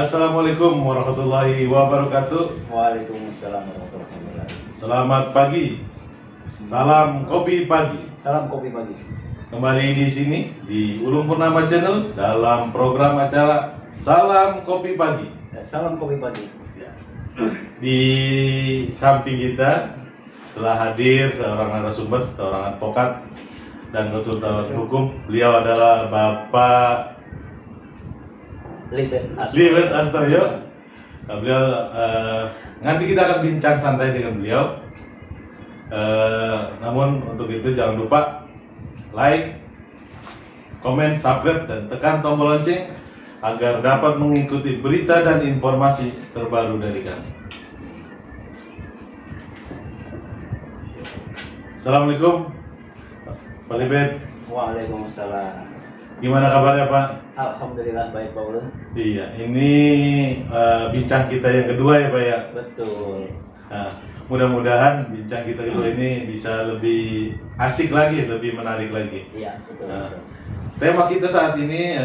Assalamualaikum warahmatullahi wabarakatuh. Waalaikumsalam warahmatullahi wabarakatuh. Selamat pagi. Salam kopi pagi. Salam kopi pagi. Kembali di sini di Ulum Purnama Channel dalam program acara Salam Kopi Pagi. Salam kopi pagi. Ya. Di samping kita telah hadir seorang narasumber, seorang advokat dan konsultan hukum. Beliau adalah Bapak Libet Astoyo. Nah, beliau nanti kita akan bincang santai dengan beliau. Namun untuk itu jangan lupa like, komen, subscribe, dan tekan tombol lonceng agar dapat mengikuti berita dan informasi terbaru dari kami. Assalamualaikum, Pak Libet. Waalaikumsalam. Gimana kabarnya, Pak? Alhamdulillah baik, Pak Ulun. Iya, ini bincang kita yang kedua ya, Pak ya. Betul. Nah, mudah-mudahan bincang kita kedua ini bisa lebih asik lagi, lebih menarik lagi. Iya, betul. Nah, tema kita saat ini,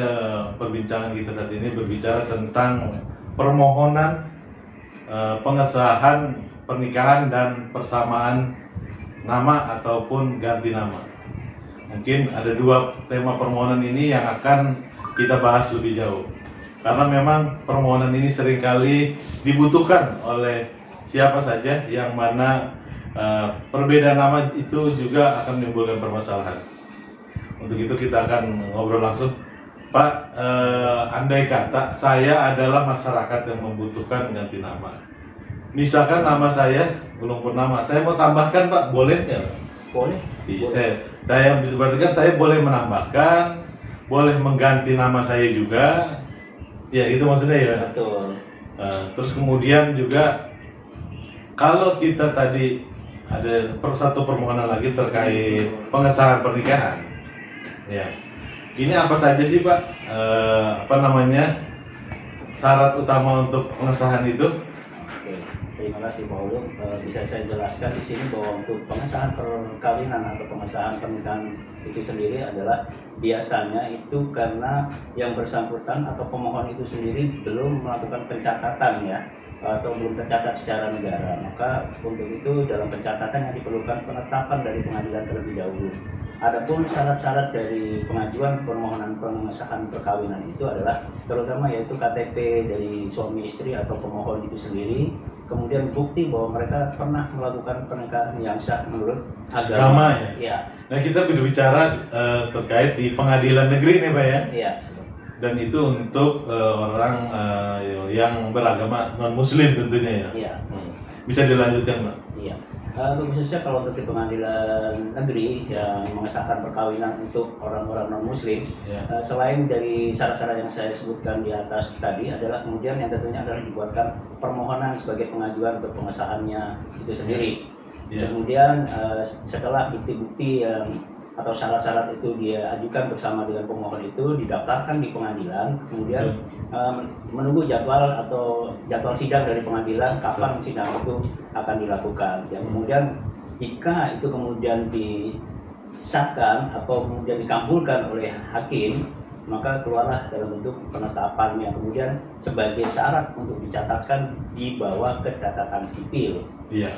perbincangan kita saat ini berbicara tentang permohonan pengesahan pernikahan dan persamaan nama ataupun ganti nama. Mungkin ada dua tema permohonan ini yang akan kita bahas lebih jauh. Karena memang permohonan ini seringkali dibutuhkan oleh siapa saja yang mana perbedaan nama itu juga akan menimbulkan permasalahan. Untuk itu kita akan ngobrol langsung. Pak, andai kata saya adalah masyarakat yang membutuhkan ganti nama. Misalkan nama saya belum purnama, saya mau tambahkan, Pak, boleh nggak? Boleh. Iya, saya bisa berarti kan saya boleh menambahkan, boleh mengganti nama saya juga. Ya, itu maksudnya ya. Betul. Terus kemudian juga kalau kita tadi ada satu permohonan lagi terkait pengesahan pernikahan. Ya. Ini apa saja sih, Pak? Syarat utama untuk pengesahan itu? Oke. Terima kasih, Pak Ulun. Bisa saya jelaskan di sini bahwa untuk pengesahan perkawinan atau pengesahan pernikahan itu sendiri adalah biasanya itu karena yang bersangkutan atau pemohon itu sendiri belum melakukan pencatatan ya, atau belum tercatat secara negara. Maka untuk itu dalam pencatatan yang diperlukan penetapan dari pengadilan terlebih dahulu. Adapun syarat-syarat dari pengajuan permohonan pengesahan perkawinan itu adalah terutama yaitu KTP dari suami istri atau pemohon itu sendiri, kemudian bukti bahwa mereka pernah melakukan pernikahan yang sah menurut agama. Ya. Nah, kita berbicara terkait di pengadilan negeri nih, Pak ya. Iya. Dan itu untuk orang yang beragama non Muslim tentunya ya. Iya. Bisa dilanjutkan, Pak? Iya. Khususnya kalau untuk di pengadilan negeri yang mengesahkan perkawinan untuk orang-orang non Muslim, Ya. selain dari syarat-syarat yang saya sebutkan di atas tadi adalah kemudian yang tentunya adalah dibuatkan permohonan sebagai pengajuan untuk pengesahannya itu sendiri. Ya. Kemudian setelah bukti-bukti yang atau syarat-syarat itu dia ajukan bersama dengan pemohon itu didaftarkan di pengadilan, kemudian menunggu jadwal atau jadwal sidang dari pengadilan kapan sidang itu akan dilakukan. Yang kemudian jika itu kemudian disahkan atau kemudian dikabulkan oleh hakim, maka keluarlah dalam bentuk penetapan yang kemudian sebagai syarat untuk dicatatkan di bawah catatan sipil. Iya.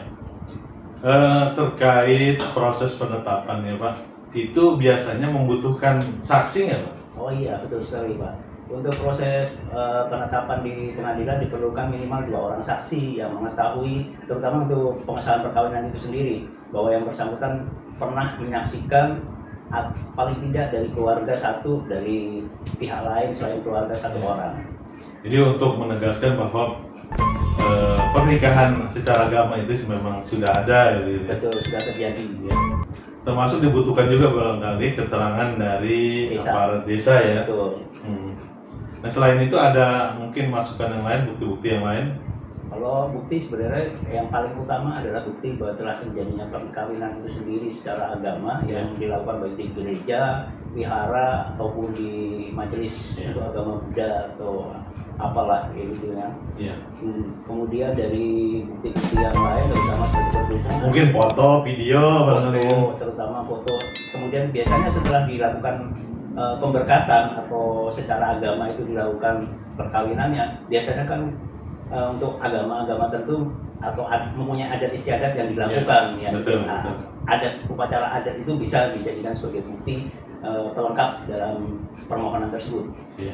Terkait proses penetapan ya, Pak, itu biasanya membutuhkan saksi nggak, Pak? Oh iya, betul sekali, Pak. Untuk proses penetapan di pengadilan diperlukan minimal 2 orang saksi yang mengetahui, terutama untuk pengesahan perkawinan itu sendiri, bahwa yang bersangkutan pernah menyaksikan paling tidak dari keluarga satu, dari pihak lain selain keluarga satu orang. Jadi untuk menegaskan bahwa pernikahan secara agama itu memang sudah ada, gitu. Betul, sudah terjadi. Ya. Termasuk dibutuhkan juga barangkali keterangan dari aparat desa ya. Betul. Nah, selain itu ada mungkin masukan yang lain, bukti-bukti yang lain? Kalau bukti sebenarnya yang paling utama adalah bukti bahwa telah terjadinya perkawinan itu sendiri secara agama yang dilakukan baik di gereja, wihara ataupun di majelis untuk agama Buddha atau apalah kayak gitu ya. Kemudian dari bukti-bukti yang lain terutama seperti pendukung, mungkin foto, video, foto, terutama foto. Kemudian biasanya setelah dilakukan pemberkatan atau secara agama itu dilakukan perkawinannya, biasanya kan untuk agama-agama tertentu atau mempunyai adat istiadat yang dilakukan, ya. Betul, Nah, betul. adat upacara adat itu bisa dijadikan sebagai bukti pelengkap dalam permohonan tersebut. Ya.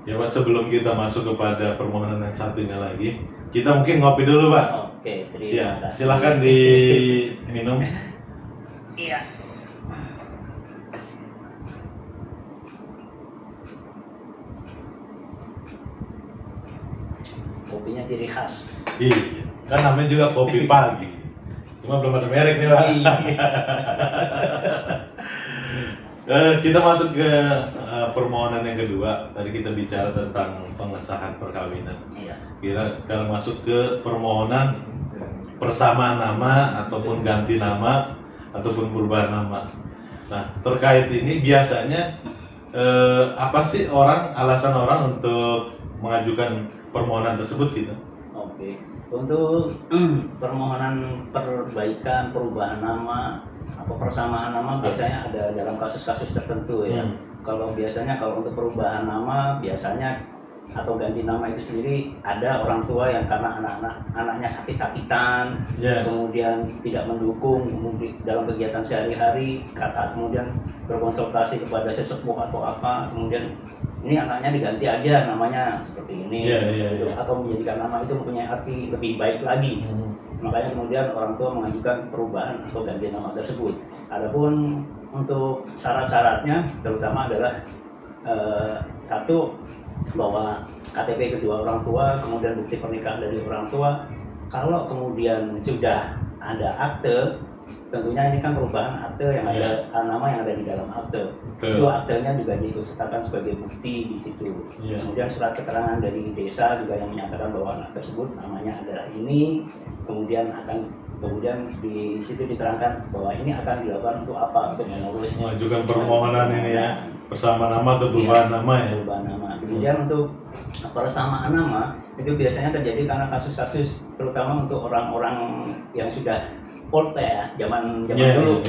Ya Pak, sebelum kita masuk kepada permohonan yang satunya lagi, kita mungkin ngopi dulu Pak. Oke, terima Ya, kasih. silahkan diminum. Iya. Kopinya ciri khas. Iya, kan namanya juga kopi pagi. Cuma belum ada merek nih Pak. Iya. Kita masuk ke permohonan yang kedua. Tadi kita bicara tentang pengesahan perkawinan. Iya. Kira sekarang masuk ke permohonan persamaan nama ataupun ganti nama ataupun perubahan nama. Nah, terkait ini biasanya apa sih alasan orang untuk mengajukan permohonan tersebut gitu? Oke. Untuk permohonan perbaikan, perubahan nama atau persamaan nama biasanya ada dalam kasus-kasus tertentu ya. Kalau untuk perubahan nama biasanya atau ganti nama itu sendiri ada orang tua yang karena anaknya sakit-sakitan, kemudian tidak mendukung dalam kegiatan sehari-hari, kemudian berkonsultasi kepada sesepuh atau apa, kemudian ini anaknya diganti aja namanya seperti ini, gitu. Atau menjadikan nama itu mempunyai arti lebih baik lagi. Makanya kemudian orang tua mengajukan perubahan atau ganti nama tersebut. Adapun untuk syarat-syaratnya terutama adalah satu, bahwa KTP kedua orang tua, kemudian bukti pernikahan dari orang tua. Kalau kemudian sudah ada akte, tentunya ini kan perubahan akte yang ada nama yang ada di dalam akte. Itu aktenya juga diikutsertakan sebagai bukti di situ. Kemudian surat keterangan dari desa juga yang menyatakan bahwa anak tersebut namanya adalah ini. Kemudian di situ diterangkan bahwa ini akan dilakukan untuk apa, untuk mengurus. Mengajukan permohonan ini ya, bersama nama atau perubahan nama ya. Perubahan nama. Kemudian untuk persamaan nama itu biasanya terjadi karena kasus-kasus terutama untuk orang-orang yang sudah old ya, zaman dulu.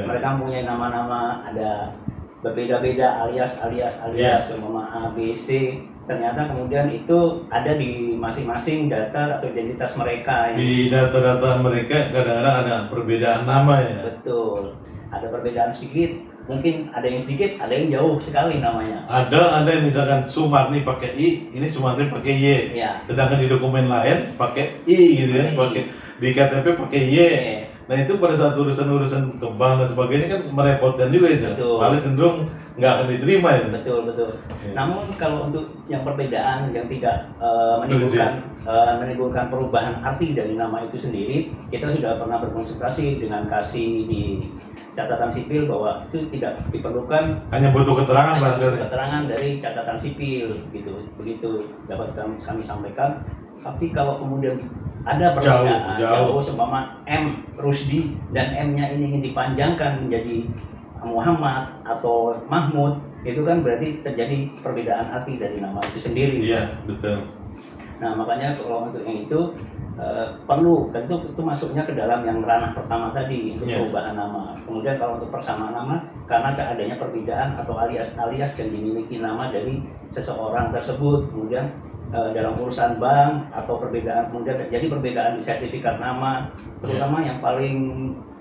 Mereka mempunyai nama-nama ada berbeda-beda alias umpama A, B, C. Ternyata kemudian itu ada di masing-masing data atau identitas mereka. Di data-data mereka kadang-kadang ada perbedaan nama ya. Betul, ada perbedaan sedikit. Mungkin ada yang sedikit, ada yang jauh sekali namanya. Ada yang misalkan Sumarni pakai I, ini Sumarni pakai Y. Ya. Sedangkan di dokumen lain pakai I gitu ya, pakai di KTP pakai Y. Nah itu pada saat urusan ke bank dan sebagainya kan merepotkan juga itu. Paling cenderung nggak akan diterima itu. Betul. Namun kalau untuk yang perbedaan yang tidak menimbulkan perubahan arti dari nama itu sendiri, kita sudah pernah berkonsultasi dengan Kasih di catatan sipil bahwa itu tidak diperlukan, hanya butuh keterangan dari catatan sipil gitu. Begitu dapat kami sampaikan. Tapi kalau kemudian ada perbedaan jauh seumpama M Rusdi dan M-nya ini ingin dipanjangkan menjadi Muhammad atau Mahmud, itu kan berarti terjadi perbedaan arti dari nama itu sendiri. Iya, betul. Nah, makanya kalau untuk yang itu perlu, kan itu masuknya ke dalam yang ranah pertama tadi, untuk perubahan nama. Kemudian kalau untuk persamaan nama, karena adanya perbedaan atau alias yang dimiliki nama dari seseorang tersebut, kemudian dalam urusan bank atau kemudian terjadi perbedaan di sertifikat nama, terutama yang paling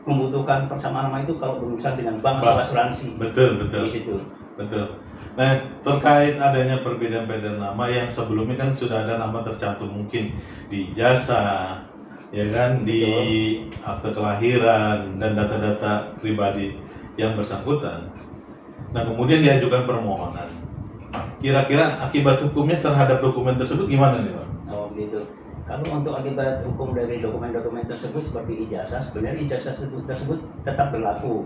membutuhkan persamaan nama itu kalau berurusan dengan bank atau asuransi. Betul. Di situ. Betul. Nah, terkait adanya perbedaan nama yang sebelumnya kan sudah ada nama tercantum mungkin di ijazah, ya kan, di akte kelahiran dan data-data pribadi yang bersangkutan. Nah, kemudian diajukan permohonan. Kira-kira akibat hukumnya terhadap dokumen tersebut gimana nih, Pak? Oh, gitu. Kalau untuk akibat hukum dari dokumen-dokumen tersebut seperti ijazah, sebenarnya ijazah tersebut tetap berlaku.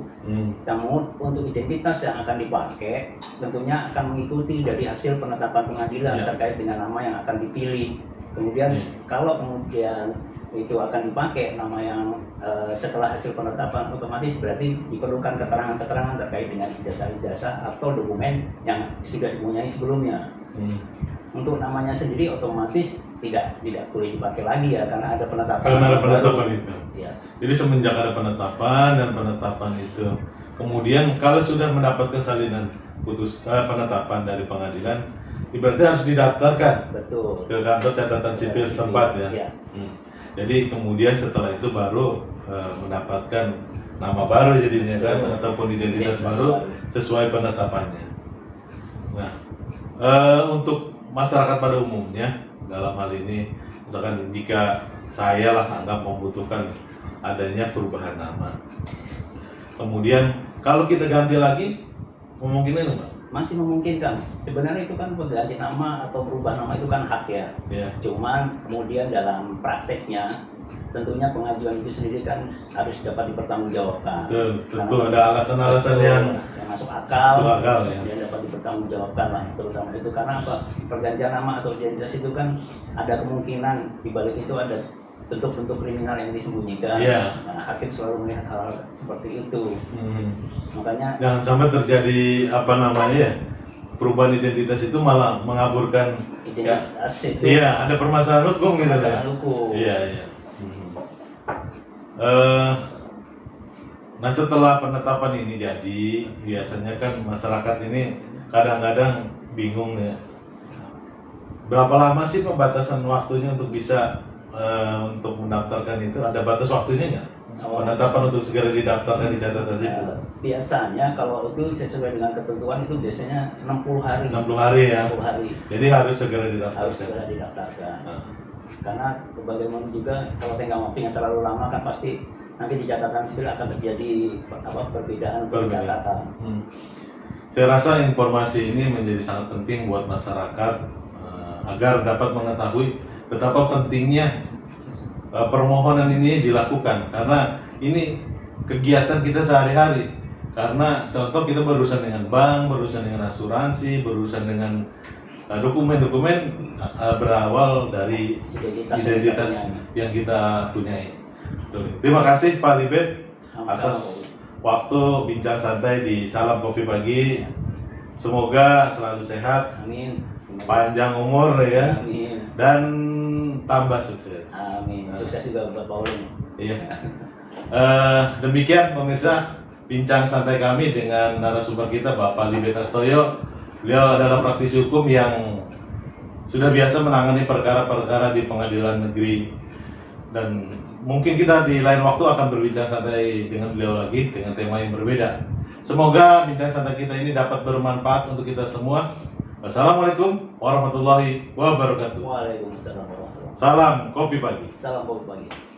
Namun untuk identitas yang akan dipakai tentunya akan mengikuti dari hasil penetapan pengadilan terkait dengan nama yang akan dipilih. Kemudian kalau kemudian itu akan dipakai nama yang setelah hasil penetapan, otomatis berarti diperlukan keterangan-keterangan terkait dengan ijazah-ijazah atau dokumen yang sudah dipunyai sebelumnya. Untuk namanya sendiri otomatis tidak boleh dipakai lagi ya, karena ada penetapan. Karena ada penetapan itu. Ya. Jadi semenjak ada penetapan itu, kemudian kalau sudah mendapatkan salinan penetapan dari pengadilan, berarti harus didaftarkan Betul. ke kantor catatan sipil setempat ya. Iya. Jadi kemudian setelah itu baru mendapatkan nama baru jadinya kan, ataupun identitas baru sesuai penetapannya. Nah, untuk masyarakat pada umumnya dalam hal ini, misalkan jika saya lah anggap membutuhkan adanya perubahan nama, kemudian kalau kita ganti lagi, memungkinkan nggak? Masih memungkinkan. Sebenarnya itu kan pengganti nama atau berubah nama itu kan hak ya. Ya. Cuman kemudian dalam prakteknya tentunya pengajuan itu sendiri kan harus dapat dipertanggungjawabkan. Tentu ada alasan-alasan yang masuk akal, ya. yang dapat dipertanggungjawabkan lah, terutama itu karena apa? Pergantian nama atau identitas itu kan ada kemungkinan di balik itu ada bentuk-bentuk kriminal yang disembunyikan. Yeah. Nah, hakim selalu melihat hal seperti itu. Makanya jangan sampai terjadi perubahan identitas itu malah mengaburkan identitas itu. Iya, ada permasalahan hukum gitu kan. Iya. Nah, setelah penetapan ini jadi, biasanya kan masyarakat ini kadang-kadang bingung ya. Berapa lama sih pembatasan waktunya untuk bisa untuk mendaftarkan itu? Ada batas waktunya nggak? Penetapan untuk segera didaftarkan di catatan sipil? Biasanya kalau itu sesuai dengan ketentuan itu biasanya 60 hari. 60 hari ya. 60 hari. Jadi harus segera didaftarkan. Harus segera didaftarkan. Karena bagaimana juga kalau tenggang waktunya terlalu lama kan pasti nanti di catatan sipil akan terjadi perbedaan catatan. Saya rasa informasi ini menjadi sangat penting buat masyarakat agar dapat mengetahui betapa pentingnya permohonan ini dilakukan, karena ini kegiatan kita sehari-hari. Karena contoh kita berurusan dengan bank, berurusan dengan asuransi, berurusan dengan dokumen-dokumen berawal dari identitas yang kita punyai. Terima kasih Pak Libet atas waktu bincang santai di Salam Kopi Pagi. Semoga selalu sehat, amin. Panjang umur ya, amin. Dan tambah sukses. Amin. Sukses juga buat Pak Ulung. Iya. Demikian pemirsa bincang santai kami dengan narasumber kita Bapak Libet Astoyo. Beliau adalah praktisi hukum yang sudah biasa menangani perkara-perkara di pengadilan negeri, dan mungkin kita di lain waktu akan berbincang santai dengan beliau lagi dengan tema yang berbeda. Semoga bincang santai kita ini dapat bermanfaat untuk kita semua. Wassalamualaikum warahmatullahi wabarakatuh. Waalaikumsalam warahmatullahi wabarakatuh. Salam Kopi Pagi. Salam Kopi Pagi.